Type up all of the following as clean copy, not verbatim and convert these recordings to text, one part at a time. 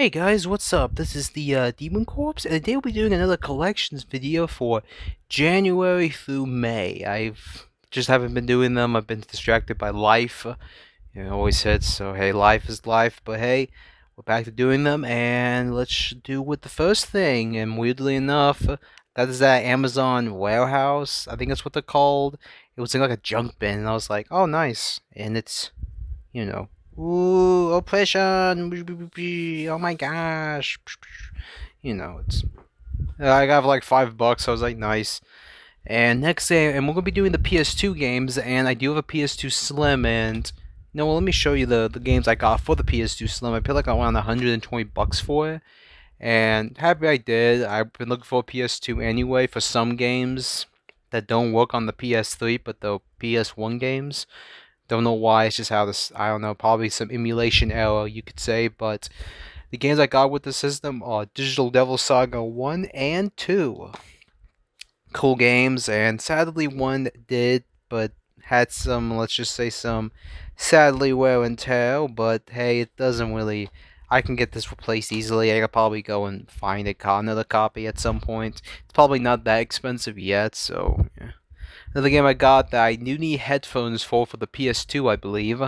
Hey guys, what's up? This is the Demon Corpse, and today we'll be doing another collections video for January through May. I've just haven't been doing them. I've been distracted by life. Always said so. Hey, life is life, but hey, we're back to doing them, and let's do with the first thing. And weirdly enough, that is that Amazon warehouse. I think that's what they're called. It was in like a junk bin, and I was like, oh, nice. And it's you know. Ooh, oppression! Oh my gosh! It's. I got like $5. So I was like, nice. And next day, and we're gonna be doing the PS2 games, and I do have a PS2 Slim, and well, let me show you the games I got for the PS2 Slim. I paid like around $120 for it, and happy I did. I've been looking for a PS2 anyway for some games that don't work on the PS3, but the PS1 games. Don't know why. It's just how this. I don't know. Probably some emulation error, you could say. But the games I got with the system are Digital Devil Saga 1 and 2. Cool games, and sadly, one did, but had some, let's just say, some sadly wear and tear. But hey, it doesn't really. I can get this replaced easily. I could probably go and find another copy at some point. It's probably not that expensive yet, so yeah. Another game I got that I do need headphones for the PS2, I believe,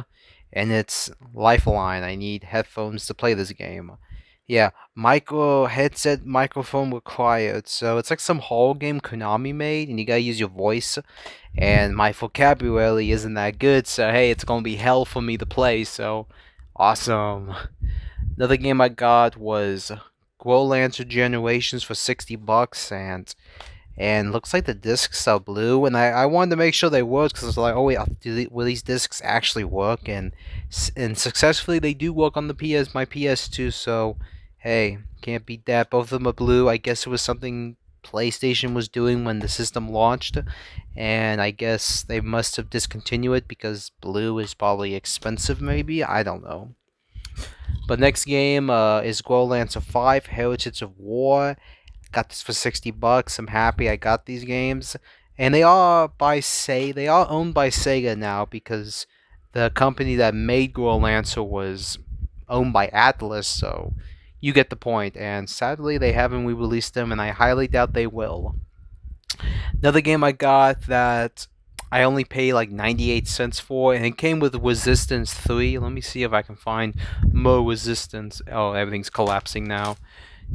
and it's Lifeline. I need headphones to play this game. Yeah, micro headset microphone required. So it's like some horror game Konami made, and you gotta use your voice. And my vocabulary isn't that good, so hey, it's gonna be hell for me to play. So awesome. Another game I got was Grow Lancer Generations for $60, and looks like the discs are blue, and I wanted to make sure they worked because it's like, oh wait, will these discs actually work? And successfully they do work on the my PS2. So hey, can't beat that. Both of them are blue. I guess it was something PlayStation was doing when the system launched, and I guess they must have discontinued it because blue is probably expensive. Maybe, I don't know. But next game is Grow Lancer 5 Heritage of War. Got this for $60. I'm happy I got these games, and they are owned by Sega now because the company that made Grow Lancer was owned by Atlas. So you get the point. And sadly, they haven't re-released them, and I highly doubt they will. Another game I got that I only paid like 98 cents for, and it came with Resistance 3. Let me see if I can find more Resistance. Oh, everything's collapsing now.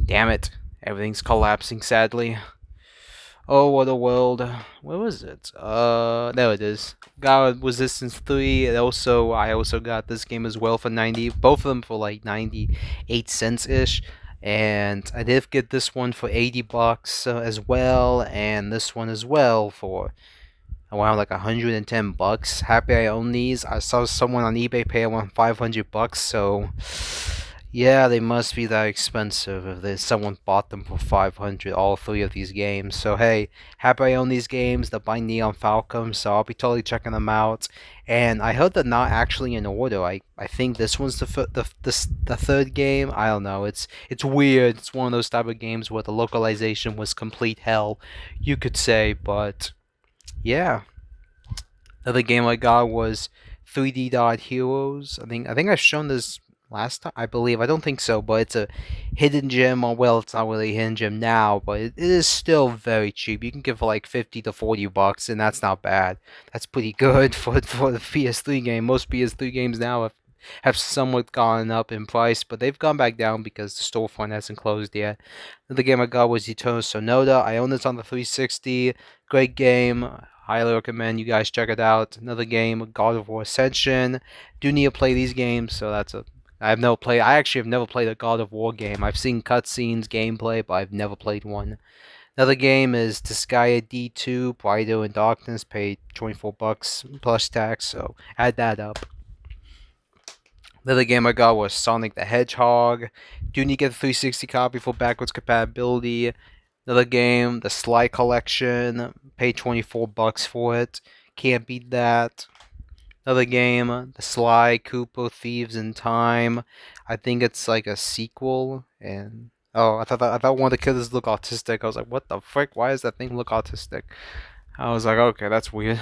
Damn it. Everything's collapsing, sadly. Oh, what a world. Where was it? There it is. Got Resistance 3. And I also got this game as well for 90. Both of them for like 98 cents-ish. And I did get this one for $80 as well. And this one as well for around like $110. Happy I own these. I saw someone on eBay pay around $500, so yeah, they must be that expensive if someone bought them for 500, all three of these games. So hey, happy I own these games. They're by Neon Falcon, so I'll be totally checking them out. And I heard they're not actually in order. I think this one's the third game. I don't know. It's weird. It's one of those type of games where the localization was complete hell, you could say. But yeah, another game I got was 3D Dot Heroes. I think I've shown this last time, I believe. I don't think so, but it's a hidden gem. Well, it's not really a hidden gem now, but it is still very cheap. You can get for like 50 to $40, and that's not bad. That's pretty good for the PS3 game. Most PS3 games now have somewhat gone up in price, but they've gone back down because the storefront hasn't closed yet. Another game I got was Eternal Sonata. I own this on the 360. Great game. Highly recommend you guys check it out. Another game, God of War Ascension. Do need to play these games, so that's a I actually have never played a God of War game. I've seen cutscenes, gameplay, but I've never played one. Another game is Disgaea D2, Brighter in Darkness. Paid $24 plus tax, so add that up. Another game I got was Sonic the Hedgehog. Do need to get a 360 copy for backwards compatibility. Another game, the Sly Collection. Paid $24 for it. Can't beat that. Another game, The Sly Cooper Thieves in Time. I think it's like a sequel. And oh, I thought one of the killers looked autistic. I was like, what the frick? Why does that thing look autistic? I was like, okay, that's weird.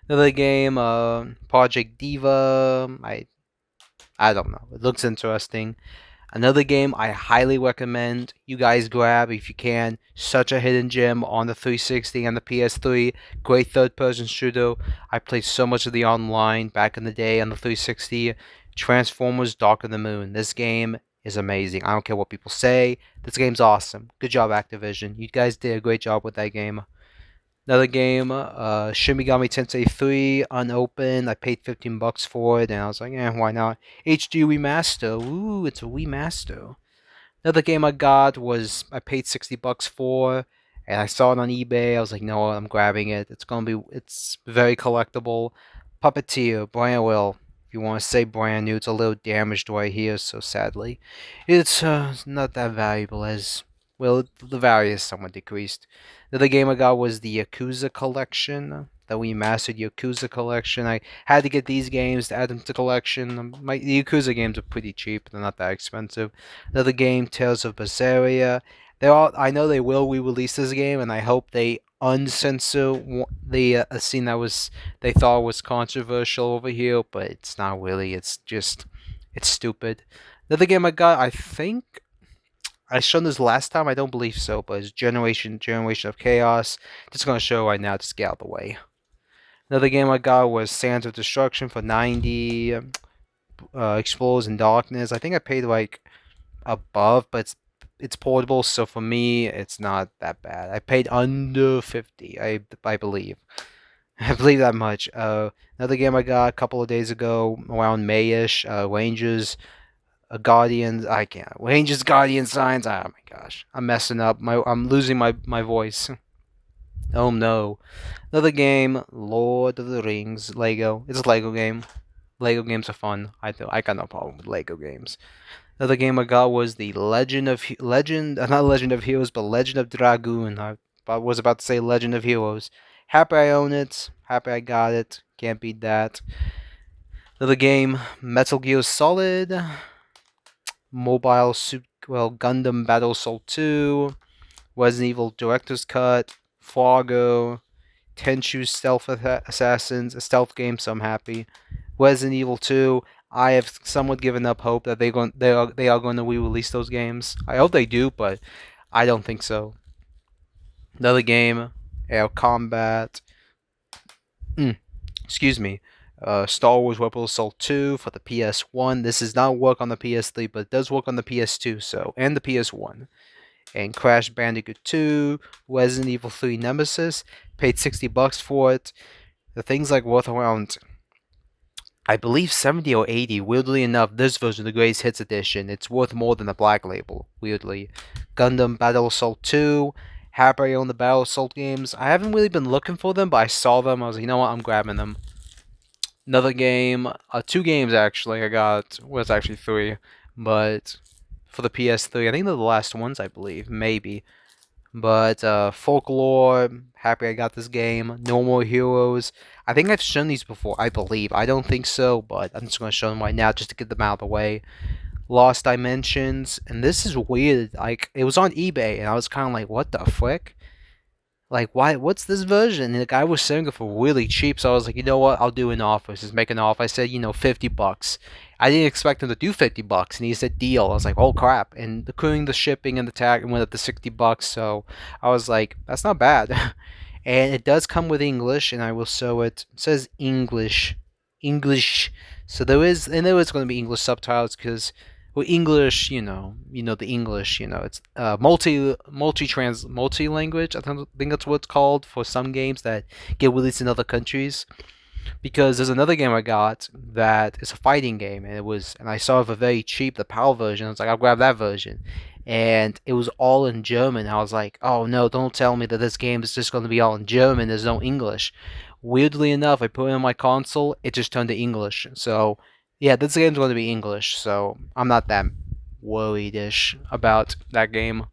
Another game, Project Diva. I don't know. It looks interesting. Another game I highly recommend you guys grab if you can. Such a hidden gem on the 360 and the PS3. Great third-person shooter. I played so much of the online back in the day on the 360. Transformers: Dark of the Moon. This game is amazing. I don't care what people say. This game's awesome. Good job, Activision. You guys did a great job with that game. Another game, Shin Megami Tensei 3, unopened. I paid $15 for it, and I was like, why not? HD remaster. Ooh, it's a remaster. Another game I got was I paid $60 for, and I saw it on eBay. I was like, no, I'm grabbing it. It's very collectible. Puppeteer, brand well. If you want to say brand new, it's a little damaged right here, so sadly, it's not that valuable as well. The value is somewhat decreased. The other game I got was the Yakuza collection. The remastered Yakuza collection. I had to get these games to add them to the collection. The Yakuza games are pretty cheap. They're not that expensive. Another game, Tales of Berseria. I know they will re-release this game, and I hope they uncensor a scene that they thought was controversial over here, but it's not really. It's stupid. Another game I got, I think I shown this last time. I don't believe so, but it's Generation of Chaos. Just gonna show right now. Just get out of the way. Another game I got was Sands of Destruction for 90. Explorers in Darkness. I think I paid like above, but it's portable, so for me it's not that bad. I paid under 50. I believe. I believe that much. Another game I got a couple of days ago, around Mayish. Rangers. Guardians. I can't. Rangers, Guardian Signs. Oh my gosh, I'm messing up. I'm losing my voice. Oh no. Another game, Lord of the Rings, Lego. It's a Lego game. Lego games are fun. I got no problem with Lego games. Another game I got was the not Legend of Heroes, but Legend of Dragoon. I was about to say Legend of Heroes. Happy I own it. Happy I got it. Can't beat that. Another game, Metal Gear Solid. Gundam Battle Soul 2. Resident Evil Director's Cut. Fargo. Tenchu Stealth Assassins. A stealth game, so I'm happy. Resident Evil 2. I have somewhat given up hope that they are going to re-release those games. I hope they do, but I don't think so. Another game, Air Combat. Excuse me. Star Wars Rebel Assault 2 for the PS1. This does not work on the PS3, but it does work on the PS2, and the PS1. And Crash Bandicoot 2, Resident Evil 3 Nemesis. Paid $60 for it. The thing's like worth around, I believe, 70 or 80. Weirdly enough, this version, the Greatest Hits Edition, it's worth more than the Black Label. Weirdly. Gundam Battle Assault 2. Happy I own the Battle Assault games. I haven't really been looking for them, but I saw them. I was like, you know what? I'm grabbing them. Another game, 2 games actually. I got, well, it's actually 3, but for the PS3, I think they're the last ones, I believe, maybe. But Folklore, happy I got this game. No More Heroes. I think I've shown these before, I believe. I don't think so, but I'm just going to show them right now just to get them out of the way. Lost Dimensions, and this is weird. Like, it was on eBay, and I was kind of like, what the frick? Like, why? What's this version? And the guy was selling it for really cheap, so I was like, you know what? I'll do an offer. Just make an offer. I said, $50. I didn't expect him to do $50, and he said deal. I was like, oh crap! And including the shipping and the tag, it went up to $60. So I was like, that's not bad. And it does come with English, and I will show it. It says English. So there is going to be English subtitles because. Well, English, the English, it's multi-language. I think that's what it's called for some games that get released in other countries. Because there's another game I got that is a fighting game, and I saw it for very cheap, the PAL version. I was like, I'll grab that version, and it was all in German. I was like, oh no, don't tell me that this game is just going to be all in German. There's no English. Weirdly enough, I put it on my console, it just turned to English. So. Yeah, this game's going to be English, so I'm not that worried-ish about that game.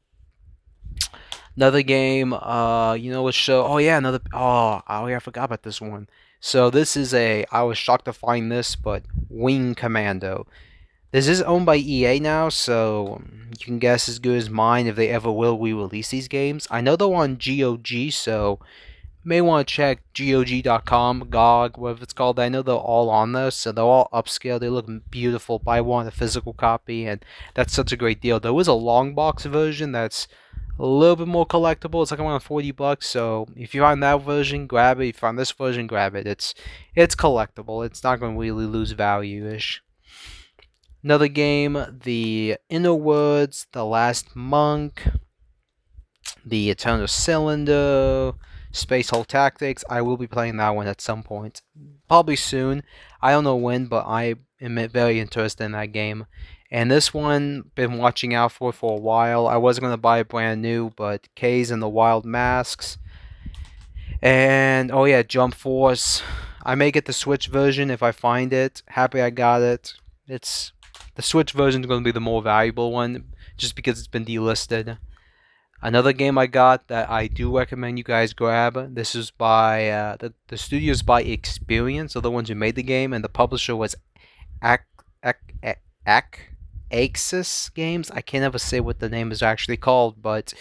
Another game, what show? Oh yeah, I forgot about this one. So this is I was shocked to find this, but Wing Commando. This is owned by EA now, so you can guess as good as mine if they ever will re-release these games. I know they're on GOG, so may want to check GOG.com, GOG, whatever it's called. I know they're all on there, so they're all upscale. They look beautiful, but I want a physical copy, and that's such a great deal. There is a long box version that's a little bit more collectible. It's like around $40, so if you find that version, grab it. If you find this version, grab it. It's collectible. It's not going to really lose value-ish. Another game, The Inner Words, The Last Monk, The Eternal Cylinder, Space Hole Tactics. I will be playing that one at some point. Probably soon. I don't know when, but I am very interested in that game. And this one, been watching out for a while. I wasn't going to buy it brand new, but K's and the Wild Masks. And, oh yeah, Jump Force. I may get the Switch version if I find it. Happy I got it. The Switch version is going to be the more valuable one, just because it's been delisted. Another game I got that I do recommend you guys grab. This is by the studio is by Experience, so the ones who made the game, and the publisher was Axis Games. I can't ever say what the name is actually called, but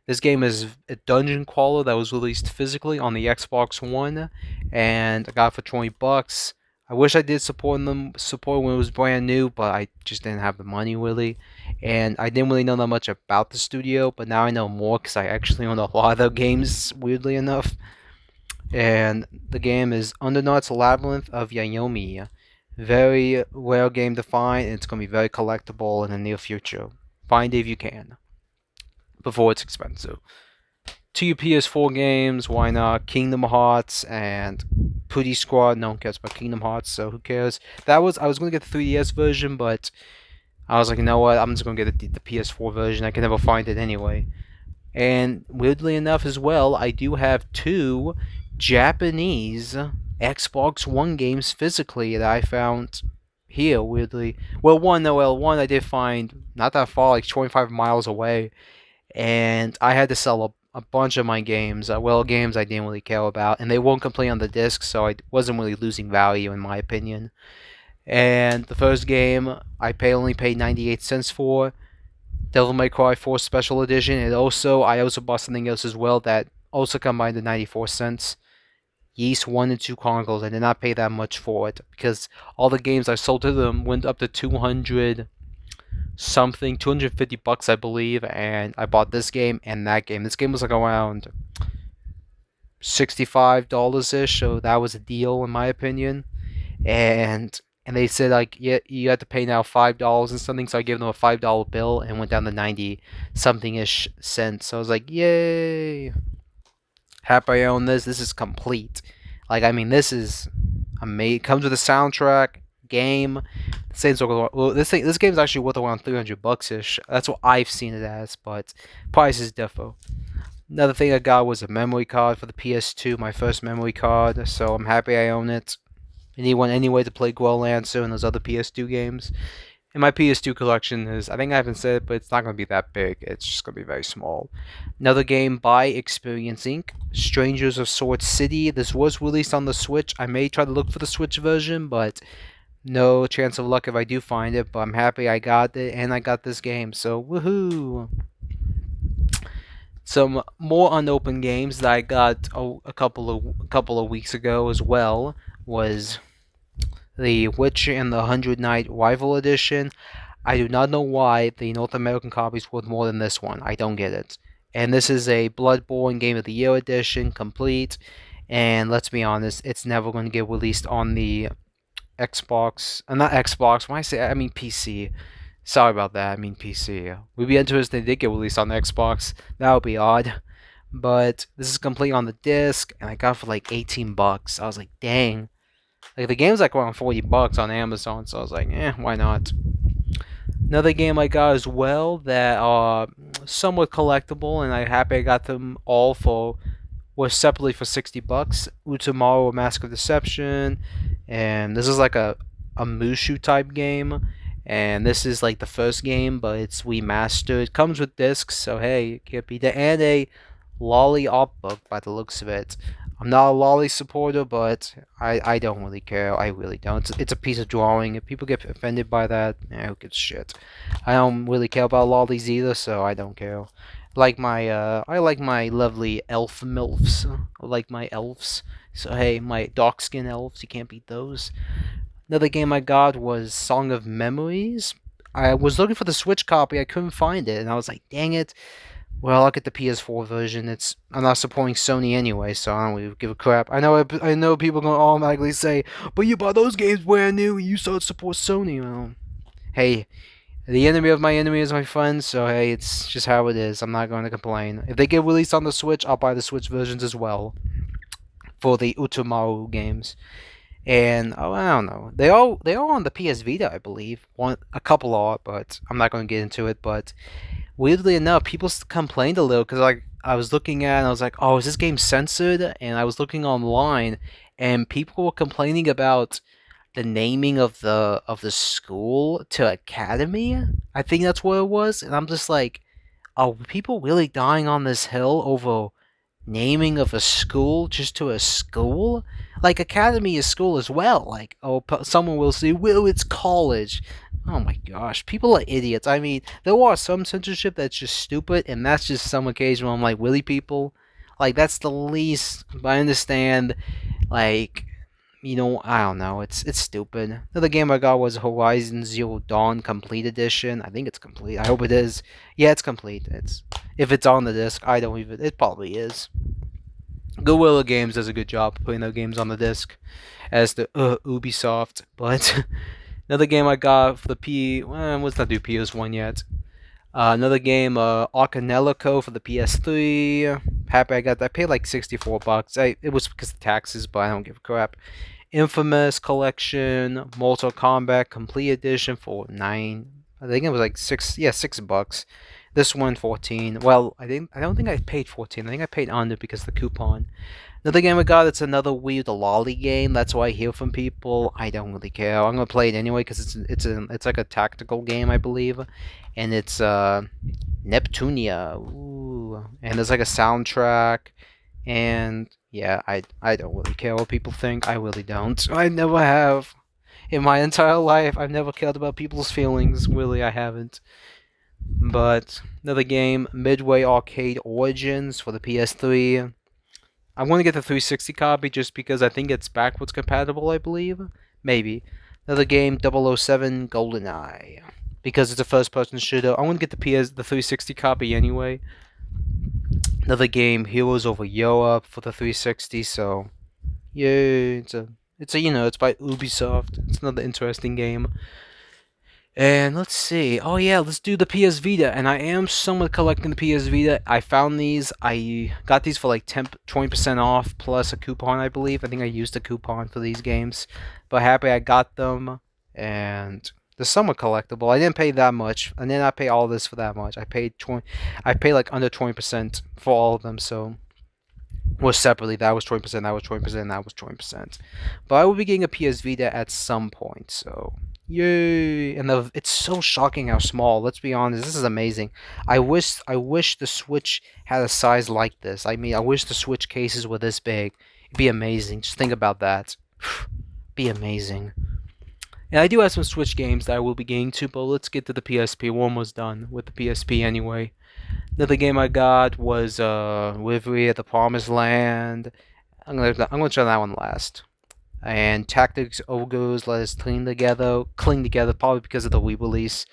this game is a dungeon crawler that was released physically on the Xbox One, and I got it for $20. I wish I did support when it was brand new, but I just didn't have the money really, and I didn't really know that much about the studio. But now I know more because I actually own a lot of their games, weirdly enough. And the game is Undernauts Labyrinth of Yaomi. Very rare game to find, and it's going to be very collectible in the near future. Find it if you can, before it's expensive. 2 PS4 games, why not? Kingdom Hearts and Putty Squad. No one cares about Kingdom Hearts, so who cares? I was going to get the 3DS version, but I was like, you know what? I'm just going to get the PS4 version. I can never find it anyway. And weirdly enough as well, I do have 2 Japanese Xbox One games physically that I found here, weirdly. One I did find not that far, like 25 miles away. And I had to sell a bunch of my games, games I didn't really care about, and they won't complete on the disc, so I wasn't really losing value in my opinion. And the first game I only paid 98 cents for, Devil May Cry 4 Special Edition, and I also bought something else as well that also combined to 94 cents. Yeast 1 and 2 Chronicles. I did not pay that much for it because all the games I sold to them went up to 200 something, $250 I believe, and I bought this game and that game. This game was like around $65 ish, so that was a deal in my opinion. And they said like, yeah, you have to pay now $5 and something, so I gave them a $5 bill and went down to 90 something ish cents. So I was like, yay! Happy I own this. This is complete. Like, I mean, this is amazing. It comes with a soundtrack, game. This game is actually worth around $300 ish. That's what I've seen it as, but prices differ. Another thing I got was a memory card for the PS2, my first memory card. So I'm happy I own it. Anyone anyway to play Grow Lancer and those other PS2 games. And my PS2 collection is, I think I haven't said it, but it's not going to be that big. It's just going to be very small. Another game by Experience Inc. Strangers of Sword City. This was released on the Switch. I may try to look for the Switch version, but no chance of luck if I do find it. But I'm happy I got it, and I got this game. So, woohoo! Some more unopened games that I got a couple of weeks ago as well was The Witcher and the 100 Night Rival Edition. I do not know why the North American copy is worth more than this one. I don't get it. And this is a Bloodborne Game of the Year edition, complete. And let's be honest, it's never going to get released on the Xbox. Not Xbox, when I mean PC. Sorry about that, I mean PC. We'd be interested if they did get released on the Xbox. That would be odd. But this is complete on the disc, and I got it for like $18. I was like, dang. Like, the game's like around $40 on Amazon, so I was like, why not? Another game I got as well that are somewhat collectible, and I'm happy I got them all was separately for $60. Utamaru: Mask of Deception, and this is like a Mushu type game, and this is like the first game, but it's remastered. It comes with discs, so hey, it can't be that, and a Lolly art book by the looks of it. I'm not a Lolly supporter, but I don't really care. I really don't. It's a piece of drawing. If people get offended by that, who gives shit? I don't really care about Lollies either, so I don't care. I like my lovely elf milfs. I like my elves. So hey, my dark skin elves, you can't beat those. Another game I got was Song of Memories. I was looking for the Switch copy, I couldn't find it, and I was like, dang it. Well, I'll get the PS4 version. I'm not supporting Sony anyway, so I don't really give a crap. I know people gonna automatically say, but you bought those games brand new, and you still support Sony. Well, hey, the enemy of my enemy is my friend, so hey, it's just how it is. I'm not going to complain. If they get released on the Switch, I'll buy the Switch versions as well for the Utamaru games. And oh, I don't know. They are on the PS Vita, I believe. A couple are, but I'm not going to get into it. But weirdly enough, people complained a little because like I was looking at it and I was like, oh, is this game censored? And I was looking online, and people were complaining about the naming of the school to Academy. I think that's what it was, and I'm just like, are people really dying on this hill over naming of a school just to a school? Like Academy is school as well. Like, oh, someone will say, well, it's college. Oh my gosh, people are idiots. I mean, there are some censorship that's just stupid, and that's just some occasion where I'm like, really, people? Like, that's the least. But I understand, like, I don't know. It's stupid. Another game I got was Horizon Zero Dawn Complete Edition. I think it's complete. I hope it is. Yeah, it's complete. If it's on the disc, I don't even. It probably is. Guerrilla Games does a good job putting their games on the disc, as the Ubisoft. But another game I got for the let's not do PS1 yet. Another game, Arcanelico for the PS3. Happy I got that. I paid like $64. It was because of taxes, but I don't give a crap. Infamous Collection, Mortal Kombat Complete Edition for I think it was like $6. This one 14. Well, I don't think I paid 14. I think I paid under because of the coupon. Another game I got, it's another weird lolly game. That's why I hear from people. I don't really care. I'm gonna play it anyway because it's like a tactical game, I believe, and it's Neptunia. Ooh, and there's like a soundtrack, and yeah, I don't really care what people think. I really don't. I never have. In my entire life, I've never cared about people's feelings. Really, I haven't. But another game, Midway Arcade Origins for the PS3. I want to get the 360 copy just because I think it's backwards compatible, I believe. Maybe. Another game, 007 GoldenEye. Because it's a first-person shooter. I want to get the 360 copy anyway. Another game, Heroes Over Europe for the 360. So, yeah, it's by Ubisoft. It's another interesting game. And let's see. Oh yeah, let's do the PS Vita. And I am somewhat collecting the PS Vita. I found these. I got these for like 20% off plus a coupon, I believe. I think I used a coupon for these games. But happy I got them. And they're somewhat collectible. I didn't pay that much. I did not pay all this for that much. I paid like under 20% for all of them. So separately, that was 20%, that was 20%, that was 20%. But I will be getting a PS Vita at some point, so yay! And it's so shocking how small. Let's be honest, this is amazing. I wish the Switch had a size like this. I mean, I wish the Switch cases were this big. It'd be amazing. Just think about that. Be amazing. And I do have some Switch games that I will be getting to, but let's get to the PSP. We're almost done with the PSP anyway. Another game I got was Livery at the Promised Land. I'm gonna try that one last. And Tactics Ogres Let Us Cling Together, probably because of the Wii release.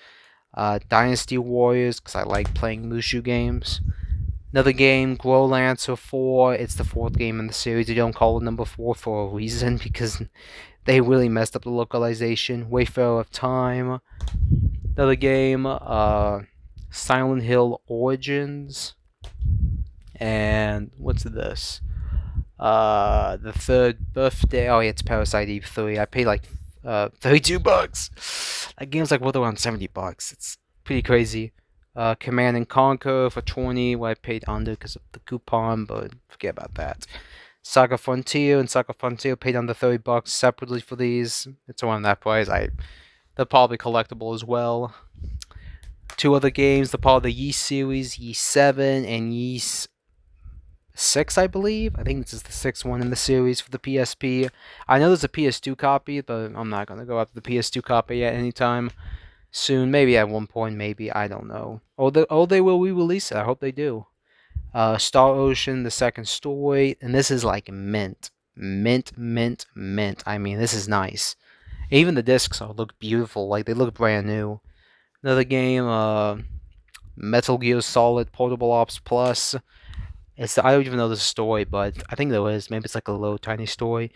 Dynasty Warriors, because I like playing Mushu games. Another game, Growlancer 4. It's the 4th game in the series. They don't call it number 4 for a reason, because they really messed up the localization. Wayfarer of Time. Another game, Silent Hill Origins. And what's this? The Third Birthday. Oh yeah, it's Parasite Eve 3. I paid like $32. That game's like worth around $70. It's pretty crazy. Command and Conquer for 20. Well, I paid under because of the coupon, but forget about that. Saga Frontier and Saga Frontier paid under $30 separately for these. It's around that price. They're probably collectible as well. Two other games, they're part of the Yeast series, Yeast 7 and Yeast 6, I believe. I think this is the 6th one in the series for the PSP. I know there's a PS2 copy, but I'm not going to go after the PS2 copy at any time. soon. Maybe at one point, maybe, I don't know. Or they will re-release it. I hope they do. Star Ocean, the second story, and this is like mint. Mint, mint, mint. I mean, this is nice. Even the discs look beautiful, like they look brand new. Another game, Metal Gear Solid Portable Ops Plus. I don't even know the story, but I think there is. Maybe it's like a little tiny story.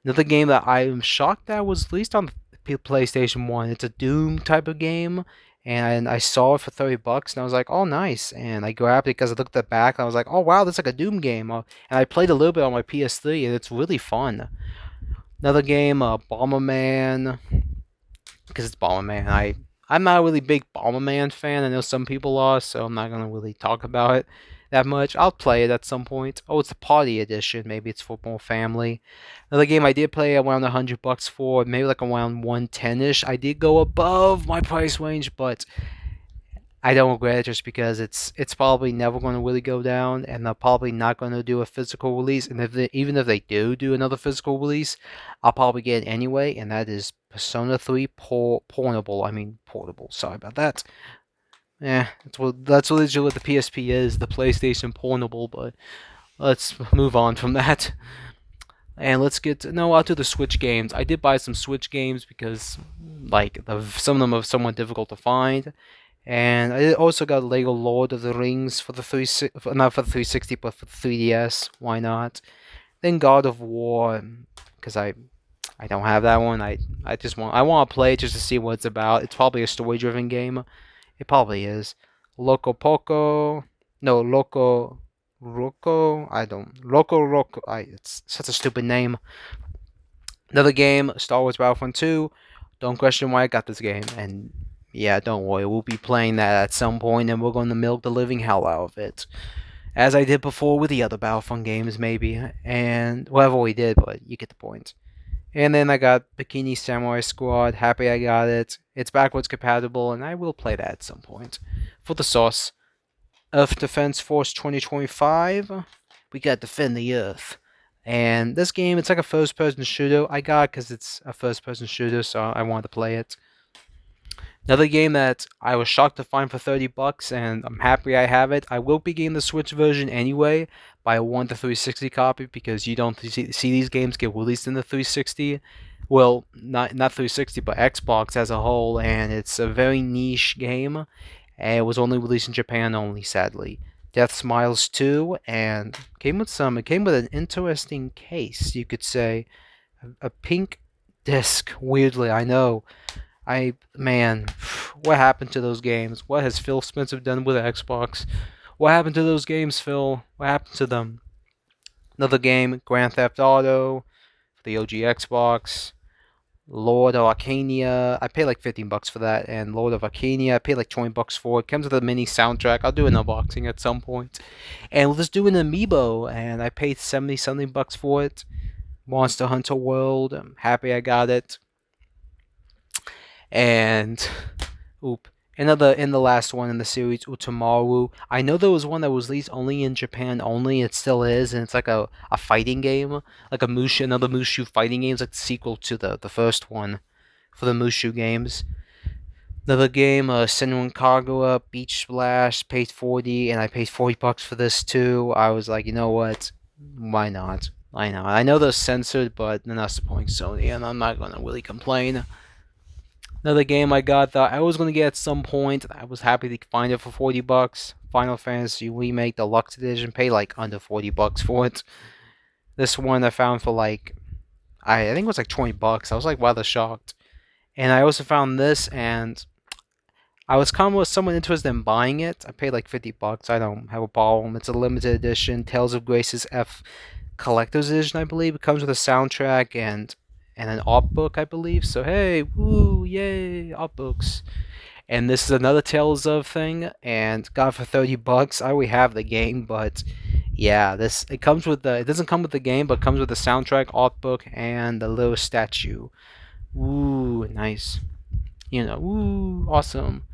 Another game that I'm shocked that was released on the PlayStation 1. It's a Doom type of game, and I saw it for $30, and I was like, oh, nice. And I grabbed it because I looked at the back, and I was like, oh, wow, that's like a Doom game. And I played a little bit on my PS3, and it's really fun. Another game, Bomberman, because it's Bomberman. I'm not a really big Bomberman fan. I know some people are, so I'm not gonna really talk about it that much. I'll play it at some point. Oh, it's the party edition. Maybe it's for more family. Another game I did play around $100 for, maybe like around 110ish. I did go above my price range, but I don't regret it just because it's probably never going to really go down, and they're probably not going to do a physical release. And even if they do another physical release, I'll probably get it anyway. And that is Persona 3 Portable. I mean portable. Sorry about that. Yeah, that's literally what the PSP is, the PlayStation Portable. But let's move on from that. And let's get I'll do the Switch games. I did buy some Switch games because like some of them are somewhat difficult to find. And I also got Lego Lord of the Rings for the not for the 360, but for the 3DS. Why not? Then God of War, because I don't have that one. I want to play it just to see what it's about. It's probably a story-driven game. It probably is. Loco Poco, no Loco Roco. I don't Loco Roco. It's such a stupid name. Another game, Star Wars Battlefront 2. Don't question why I got this game, and yeah, don't worry, we'll be playing that at some point, and we're going to milk the living hell out of it. As I did before with the other Battlefront games, maybe. And whatever we did, but you get the point. And then I got Bikini Samurai Squad. Happy I got it. It's backwards compatible, and I will play that at some point. For the sauce, Earth Defense Force 2025. We got Defend the Earth. And this game, it's like a first-person shooter. I got it because it's a first-person shooter, so I wanted to play it. Another game that I was shocked to find for $30, and I'm happy I have it. I will be getting the Switch version anyway, but I want the 360 copy because you don't see these games get released in the 360. Well, not 360, but Xbox as a whole, and it's a very niche game. And it was only released in Japan only, sadly. Death Smiles 2, and it came with an interesting case, you could say. A pink disc, weirdly, I know. Man, what happened to those games? What has Phil Spencer done with Xbox? What happened to those games, Phil? What happened to them? Another game, Grand Theft Auto, for the OG Xbox. Lord of Arcania, I paid like $15 for that, and Lord of Arcania, I paid like $20 for it. Comes with a mini soundtrack. I'll do an unboxing at some point. And let's do an amiibo, and I paid something bucks for it. Monster Hunter World. I'm happy I got it. And in the last one in the series, Utamaru. I know there was one that was released only in Japan only. It still is, and it's like a fighting game, like another Mushu fighting game. It's like the sequel to the first one for the Mushu games. Another game, Senran Kagura, Beach Splash, paid 40, and I paid $40 for this too. I was like, you know what? Why not? I know they're censored, but they're not supporting Sony, and I'm not gonna really complain. Another game I got that I was going to get at some point. I was happy to find it for $40. Final Fantasy Remake Deluxe Edition. Pay like under $40 for it. This one I found for like, I think it was like $20. I was like rather shocked. And I also found this, and I was kind of somewhat interested in buying it. I paid like $50. I don't have a problem. It's a limited edition. Tales of Grace's F Collector's Edition, I believe. It comes with a soundtrack and an art book, I believe. So hey, woo, yay, art books. And this is another Tales of thing, and got it for $30. I already have the game, but yeah, it comes with it doesn't come with the game, but it comes with the soundtrack, art book, and the little statue. Ooh, nice. Ooh, awesome.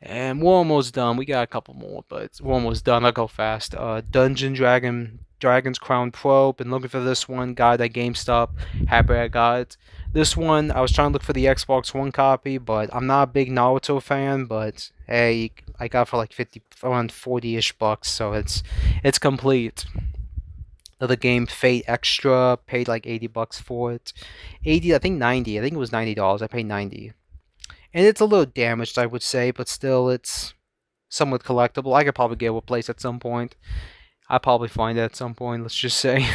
And we're almost done. We got a couple more, but we're almost done. I'll go fast. Dragon's Crown Pro. Been looking for this one. Got it at GameStop. Happy I got it. This one, I was trying to look for the Xbox One copy, but I'm not a big Naruto fan. But hey, I got it for like 50, around 40-ish bucks, so it's complete. Another game, Fate Extra. Paid like 80 bucks for it. 80, I think 90. I think it was $90. I paid 90. And it's a little damaged, I would say, but still, it's somewhat collectible. I could probably get it replaced at some point. I'll probably find it at some point, let's just say.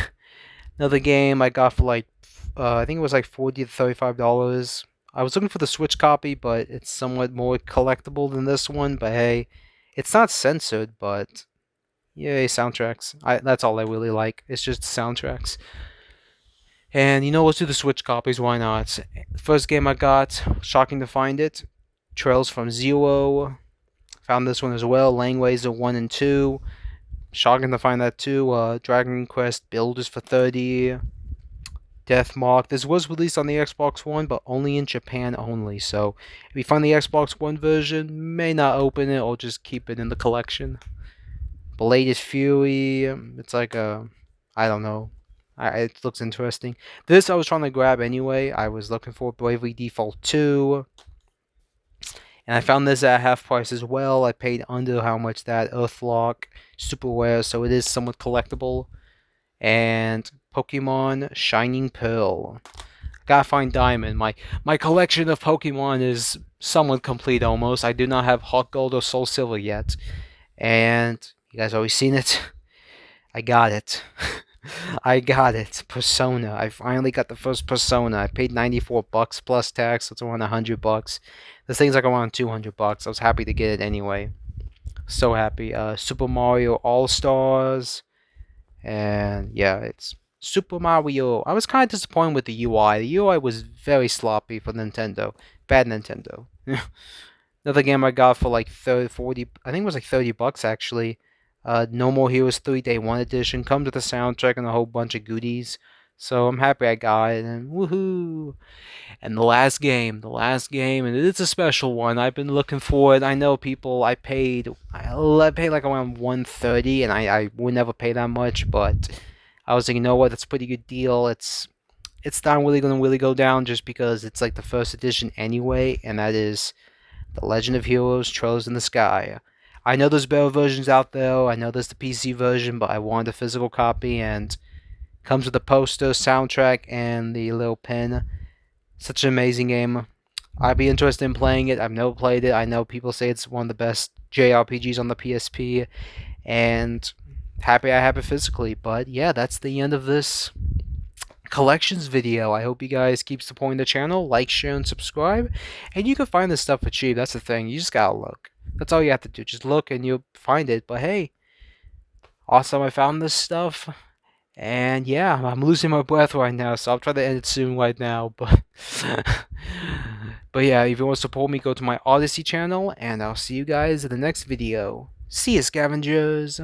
Another game I got for like, I think it was like $40 to $35. I was looking for the Switch copy, but it's somewhat more collectible than this one. But hey, it's not censored, but yay, soundtracks. That's all I really like. It's just soundtracks. And you know, let's do the Switch copies, why not? First game I got, shocking to find it, Trails from Zero. Found this one as well, Langways 1 and 2. Shocking to find that too. Dragon Quest Builders for 30. Deathmark. This was released on the Xbox One, but only in Japan only. So if you find the Xbox One version, may not open it or just keep it in the collection. Bladed Fury. It's like I don't know. It looks interesting. This I was trying to grab anyway. I was looking for Bravely Default 2. And I found this at half price as well. I paid under how much that Earthlock super rare, so it is somewhat collectible. And Pokemon Shining Pearl. Gotta find Diamond. My collection of Pokemon is somewhat complete almost. I do not have Hot Gold or Soul Silver yet. And you guys always seen it? I got it. I got it. Persona. I finally got the first Persona. I paid 94 bucks plus tax, so it's around 100 bucks. This thing's like around 200 bucks. I was happy to get it anyway. So happy. Super Mario All-Stars. And yeah, it's Super Mario. I was kind of disappointed with the UI. The UI was very sloppy for Nintendo. Bad Nintendo. Another game I got for like 30, 40, I think it was like 30 bucks actually. No More Heroes 3 Day 1 Edition. Comes with a soundtrack and a whole bunch of goodies. So I'm happy I got it, and woohoo! And the last game, and it's a special one. I've been looking for it. I know people, I paid like around 130, and I would never pay that much, but I was like, you know what, that's a pretty good deal. It's not really gonna really go down just because it's like the first edition anyway, and that is The Legend of Heroes Trails in the Sky. I know there's better versions out there. I know there's the PC version, but I wanted a physical copy, and comes with a poster, soundtrack, and the little pin. Such an amazing game. I'd be interested in playing it. I've never played it. I know people say it's one of the best JRPGs on the PSP, and happy I have it physically. But yeah, that's the end of this collections video. I hope you guys keep supporting the channel, like, share, and subscribe. And you can find this stuff for cheap. That's the thing. You just gotta look. That's all you have to do. Just look and you'll find it. But hey, awesome, I found this stuff. And yeah, I'm losing my breath right now, so I'll try to end it soon right now. But but yeah, if you want to support me, go to my Odyssey channel, and I'll see you guys in the next video. See ya, scavengers!